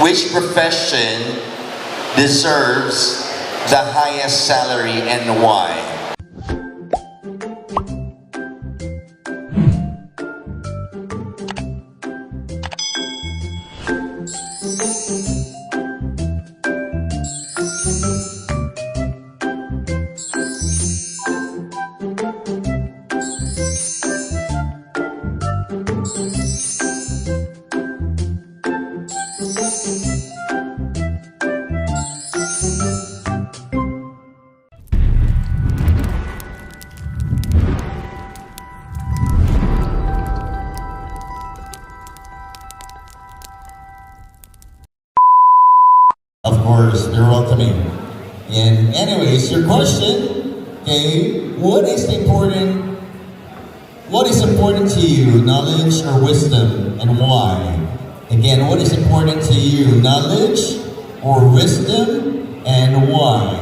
which profession deserves the highest salary and why? Of course, you're welcoming. And anyways, your question, okay, what is important to you, knowledge or wisdom, and why? Again, what is important to you, knowledge or wisdom, and why?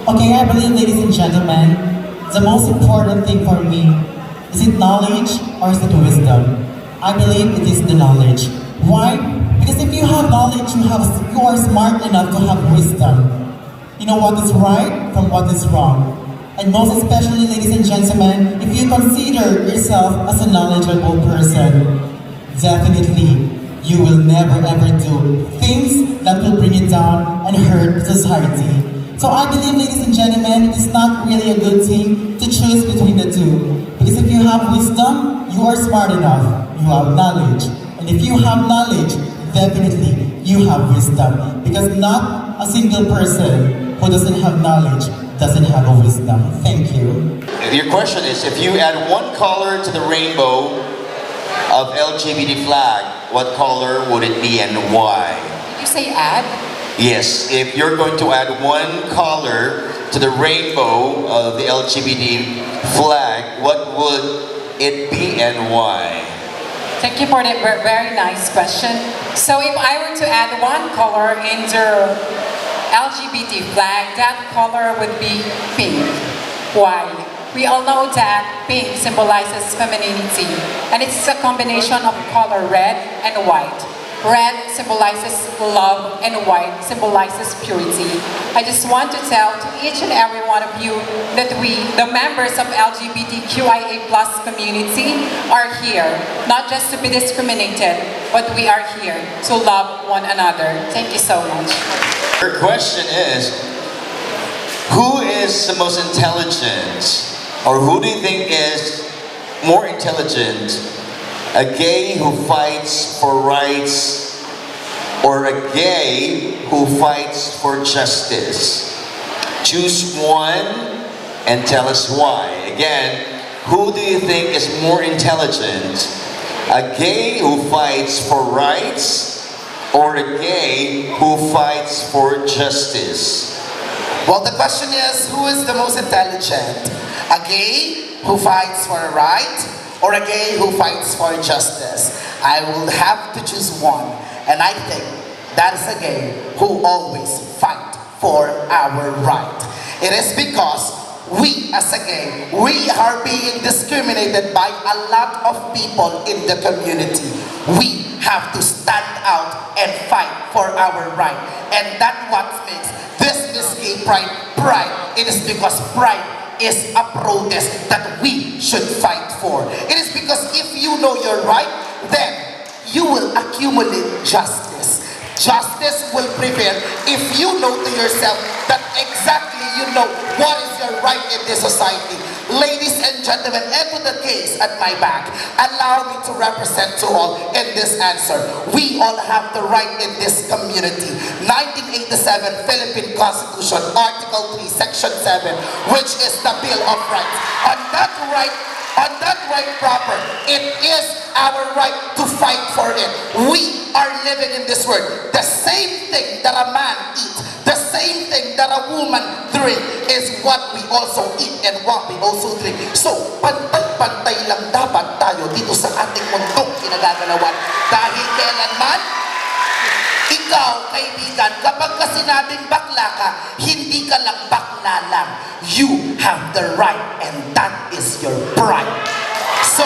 Okay, I believe, ladies and gentlemen, the most important thing for me, is it knowledge or is it wisdom? I believe it is the knowledge. Why? Because if you have knowledge, you are smart enough to have wisdom. You know what is right from what is wrong. And most especially, ladies and gentlemen, if you consider yourself as a knowledgeable person, definitely you will never ever do things that will bring you down and hurt society. So I believe, ladies and gentlemen, it is not really a good thing to choose between the two. Because if you have wisdom, you are smart enough, you have knowledge. And if you have knowledge, definitely you have wisdom. Because not a single person who doesn't have knowledge doesn't have a wisdom. Thank you. Your question is, if you add one color to the rainbow of LGBT flag, what color would it be and why? Did you say add? Yes, if you're going to add one color to the rainbow of the LGBT flag, what would it be and why? Thank you for that very nice question. So if I were to add one color into LGBT flag, that color would be pink. Why? We all know that pink symbolizes femininity, and it's a combination of color red and white. Red symbolizes love and white symbolizes purity. I just want to tell to each and every one of you that we, the members of LGBTQIA+ community, are here, not just to be discriminated, but we are here to love one another. Thank you so much. Your question is, who is the most intelligent, or who do you think is more intelligent? A gay who fights for rights, or a gay who fights for justice? Choose one and tell us why. Again, who do you think is more intelligent? A gay who fights for rights, or a gay who fights for justice? Well, the question is, who is the most intelligent? A gay who fights for a right, or a gay who fights for justice? I will have to choose one, and I think that is a gay who always fight for our right. It is because we as a gay, we are being discriminated by a lot of people in the community. We have to stand out and fight for our right, and that's what makes this Miss Gay Pride pride. It is because pride is a protest that we should fight for. It is because if you know your right, then you will accumulate justice. Justice will prevail if you know to yourself that exactly you know what is your right in this society. Ladies and gentlemen, and to the gays at my back, allow me to represent to all in this answer. We all have the right in this community. 1987 Philippine Constitution, Article 3, Section 7, which is the Bill of Rights. On that right proper, it is our right to fight for it. We are living in this world. The same thing that a man eats, the same thing that a woman drink is what we also eat and what we also drink. So, pantay-pantay lang dapat tayo dito sa ating mundong kinagagalawan. Dahil kailanman, Ikaw, kaibigan, kapag ka sinabing bakla ka, hindi ka lang bakla lang. You have the right and that is your pride. So,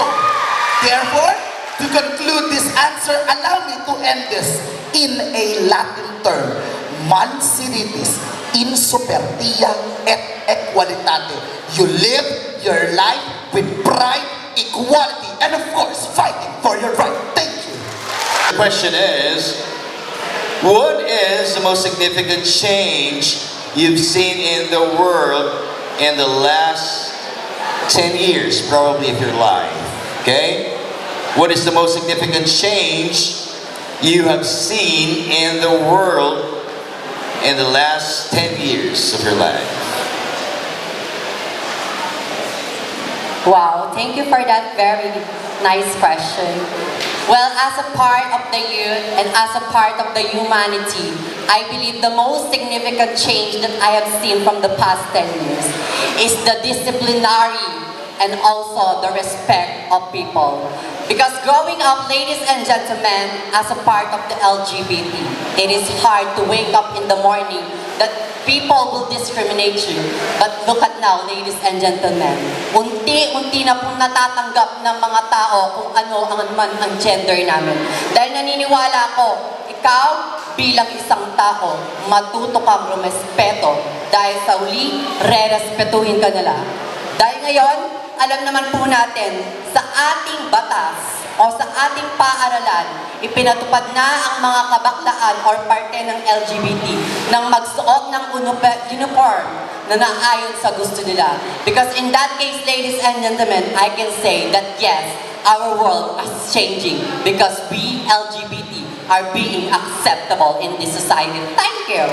therefore, to conclude this answer, allow me to end this in a Latin term. Mansiritis in supertia et equalitate. You live your life with pride, equality, and of course, fighting for your right. Thank you. The question is, what is the most significant change you've seen in the world in the last 10 years, probably of your life? Okay? What is the most significant change you have seen in the world in the last 10 years of your life? Wow, thank you for that very nice question. Well, as a part of the youth and as a part of the humanity, I believe the most significant change that I have seen from the past 10 years is the disciplinary and also the respect of people. Because growing up, ladies and gentlemen, as a part of the LGBT, it is hard to wake up in the morning that people will discriminate you. But look at now, ladies and gentlemen, unti-unti na pong natatanggap ng mga tao kung ano ang man ang gender namin. Dahil naniniwala ako, ikaw bilang isang tao, matuto kang rumespeto. Dahil sa uli, re-respetuhin ka nila. Dahil ngayon, alam naman po natin, sa ating batas o sa ating paaralan, ipinatupad na ang mga kabaklaan or parte ng LGBT nang magsuot ng uniform na naayon sa gusto nila. Because in that case, ladies and gentlemen, I can say that yes, our world is changing because we LGBT are being acceptable in this society. Thank you.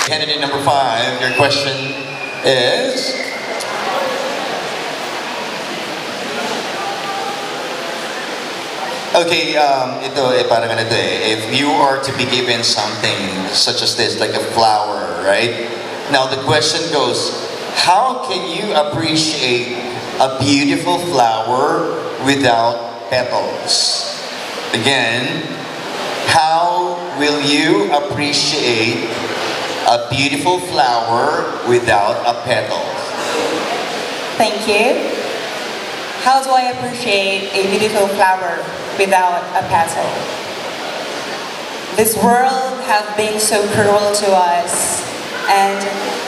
Candidate number 5, your question is... Okay, parang ganito eh. If you are to be given something such as this, like a flower, right? Now the question goes, how can you appreciate a beautiful flower without petals? Again, how will you appreciate a beautiful flower without a petal? Thank you. How do I appreciate a beautiful flower without a petal? This world has been so cruel to us, and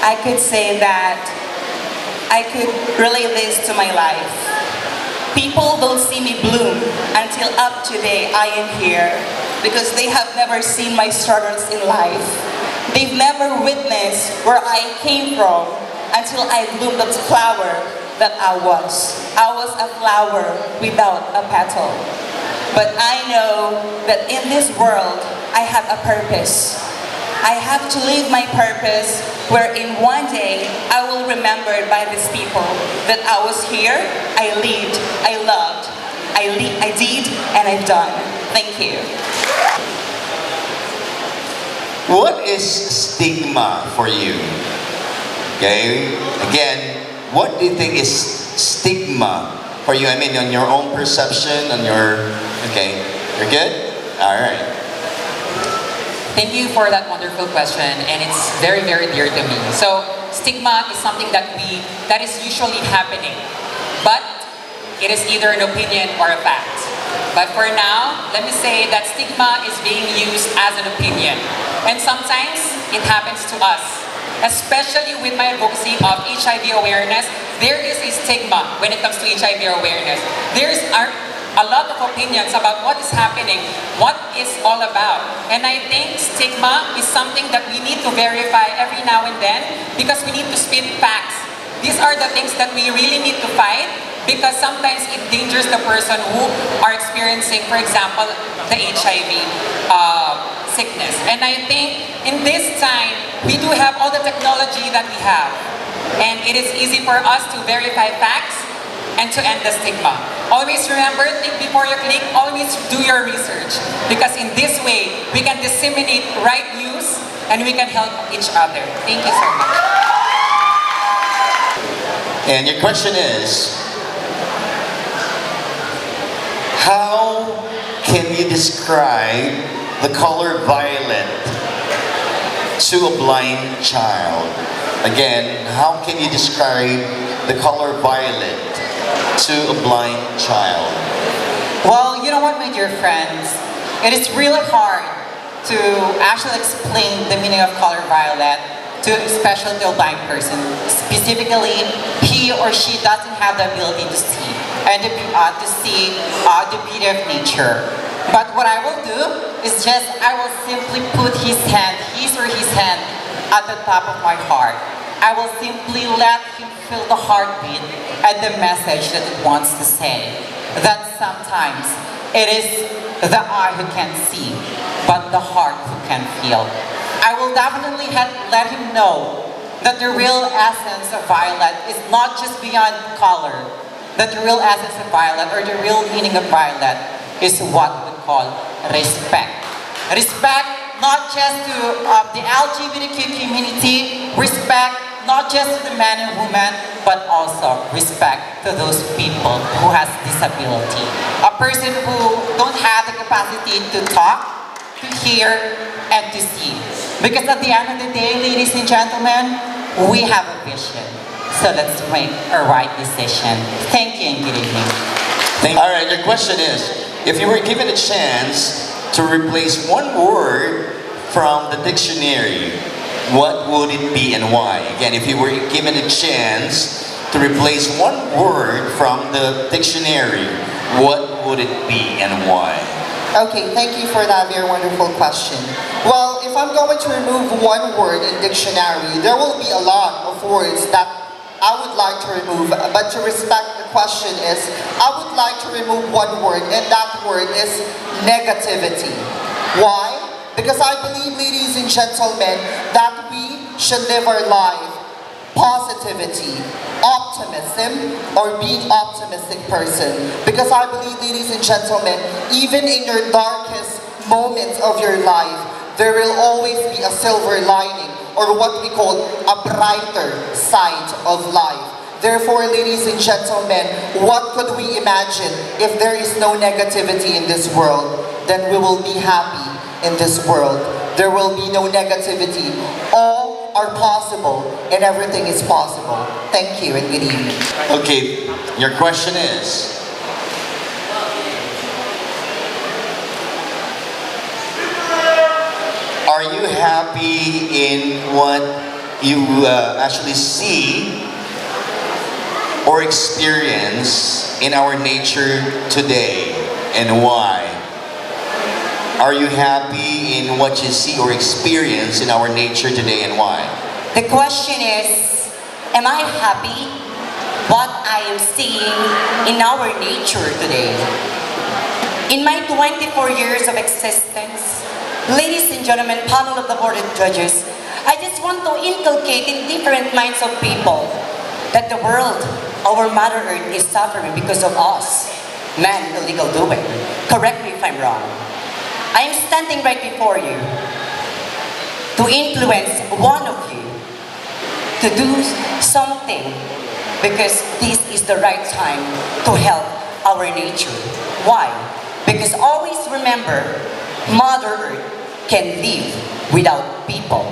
I could say that I could relate this to my life. People don't see me bloom until up today I am here because they have never seen my struggles in life. They've never witnessed where I came from until I bloomed that flower that I was. I was a flower without a petal. But I know that in this world, I have a purpose. I have to live my purpose wherein one day I will remember by these people that I was here, I lived, I loved, I did, and I've done. Thank you. What is stigma for you? Okay, again, what do you think is stigma for you? I mean, on your own perception, on your... Okay, you're good? All right. Thank you for that wonderful question, and it's very, very dear to me. So, stigma is something that is usually happening, but it is either an opinion or a fact. But for now, let me say that stigma is being used as an opinion, and sometimes it happens to us. Especially with my advocacy of HIV awareness, there is a stigma when it comes to HIV awareness. There's a lot of opinions about what is happening, what is all about. And I think stigma is something that we need to verify every now and then because we need to spit facts. These are the things that we really need to fight because sometimes it endangers the person who are experiencing, for example, the HIV sickness. And I think in this time, we do have all the technology that we have. And it is easy for us to verify facts and to end the stigma. Always remember, think before you click, always do your research. Because in this way, we can disseminate right news and we can help each other. Thank you so much. And your question is, how can you describe the color violet to a blind child? Again, how can you describe the color violet to a blind child? Well, you know what, my dear friends? It is really hard to actually explain the meaning of color violet to especially to a blind person. Specifically, he or she doesn't have the ability to see and to see the beauty of nature. But what I will do is just I will simply put his or his hand at the top of my heart. I will simply let him feel the heartbeat and the message that it wants to say. That sometimes it is the eye who can see, but the heart who can feel. I will definitely let him know that the real essence of violet is not just beyond color. That the real essence of violet or the real meaning of violet is what we call respect. Respect not just to the LGBTQ community, respect not just to the man and woman, but also respect to those people who has disability. A person who don't have the capacity to talk, to hear, and to see. Because at the end of the day, ladies and gentlemen, we have a vision. So let's make a right decision. Thank you and good evening. All right, your question is, if you were given a chance to replace one word from the dictionary, what would it be and why? Again, if you were given a chance to replace one word from the dictionary, what would it be and why? Okay, thank you for that very wonderful question. Well, if I'm going to remove one word in dictionary, there will be a lot of words that I would like to remove, but to respect the question is, I would like to remove one word, and that word is negativity. Why? Because I believe, ladies and gentlemen, that we should live our life positivity, optimism, or being optimistic person. Because I believe, ladies and gentlemen, even in your darkest moments of your life, there will always be a silver lining, or what we call a brighter side of life. Therefore, ladies and gentlemen, what could we imagine if there is no negativity in this world? Then we will be happy in this world. There will be no negativity. All are possible and everything is possible. Thank you and good evening. Okay, your question is, are you happy in what you actually see or experience in our nature today, and why? Are you happy in what you see or experience in our nature today, and why? The question is, am I happy what I am seeing in our nature today? In my 24 years of existence, ladies and gentlemen, panel of the board of judges, I just want to inculcate in different minds of people that the world, our Mother Earth, is suffering because of us, man illegal doing. Correct me if I'm wrong. I am standing right before you to influence one of you to do something because this is the right time to help our nature. Why? Because always remember, Mother Earth can live without people,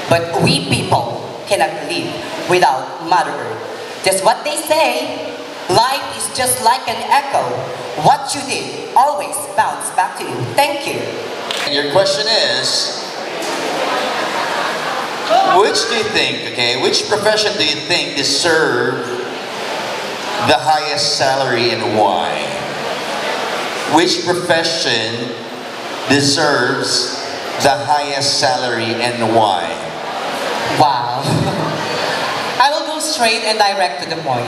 but we people cannot live without Mother Earth. Just what they say, life is just like an echo. What you did always bounce back to you. Thank you. Your question is, which do you think, which profession do you think deserve the highest salary and why? Which profession deserves the highest salary and why? Wow. I will go straight and direct to the point.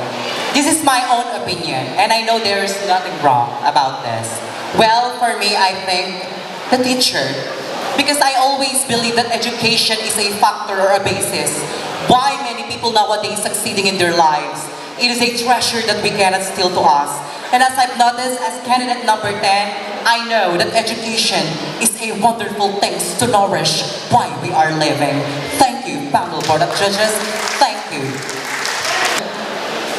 This is my own opinion, and I know there is nothing wrong about this. Well, for me, I think the teacher. Because I always believe that education is a factor or a basis why many people nowadays succeeding in their lives. It is a treasure that we cannot steal to us. And as I've noticed as candidate number 10, I know that education is a wonderful thing to nourish why we are living. Thank you, panel board of judges. Thank you.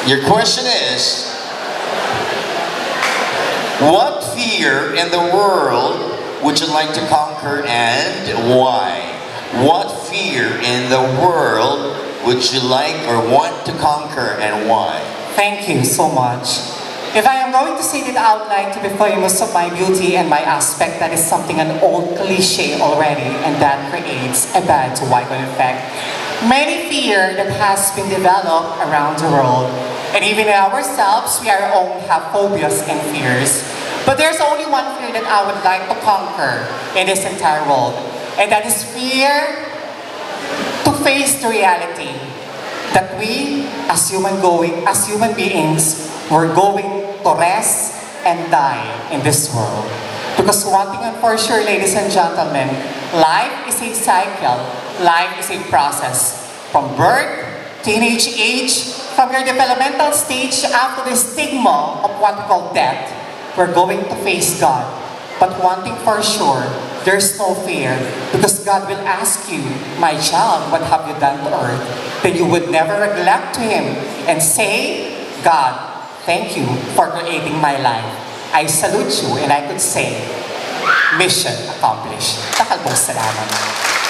Your question is, what fear in the world would you like to conquer and why? What fear in the world would you like or want to conquer and why? Thank you so much. If I am going to say that I would like to be famous of my beauty and my aspect, that is something an old cliche already, and that creates a bad to white effect. Many fear that has been developed around the world, and even in ourselves, we are all have phobias and fears. But there's only one fear that I would like to conquer in this entire world, and that is fear to face the reality that we, as human beings, we're going to rest and die in this world. Because one thing for sure, ladies and gentlemen, life is a cycle. Life is a process. From birth, teenage age, from your developmental stage after the stigma of what we call death, we're going to face God. But one thing for sure, there's no fear, because God will ask you, my child, what have you done to earth? Then you would never neglect to Him and say, God, thank you for creating my life. I salute you, and I could say, mission accomplished. Takalbong salamat.